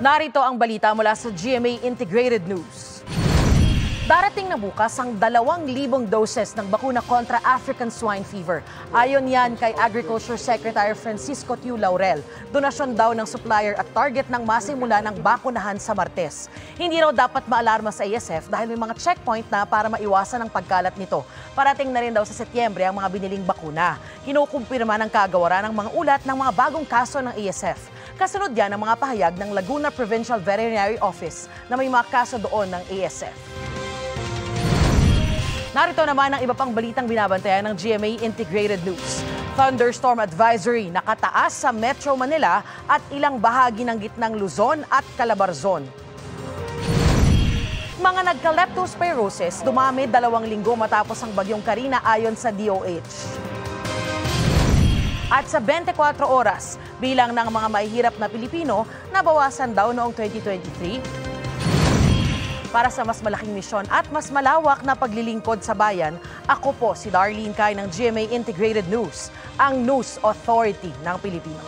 Narito ang balita mula sa GMA Integrated News. Darating na bukas ang 2,000 doses ng bakuna kontra African Swine Fever. Ayon yan kay Agriculture Secretary Francisco Tiu Laurel. Donasyon daw ng supplier at target ng masimula ng bakunahan sa Martes. Hindi raw dapat maalarma sa ASF dahil may mga checkpoint na para maiwasan ang pagkalat nito. Parating na rin daw sa Setyembre ang mga biniling bakuna. Kinukumpirma ng kagawaran ng mga ulat ng mga bagong kaso ng ASF. Kasunod yan ang mga pahayag ng Laguna Provincial Veterinary Office na may mga kaso doon ng ASF. Narito naman ang iba pang balitang binabantayan ng GMA Integrated News. Thunderstorm advisory nakataas sa Metro Manila at ilang bahagi ng gitnang Luzon at Calabarzon. Mga nagka-leptospirosis dumami 2 linggo matapos ang bagyong Karina ayon sa DOH. At sa 24 oras, bilang ng mga mahihirap na Pilipino nabawasan daw noong 2023. Para sa mas malaking misyon at mas malawak na paglilingkod sa bayan, ako po si Darlene Cai ng GMA Integrated News, ang News Authority ng Pilipino.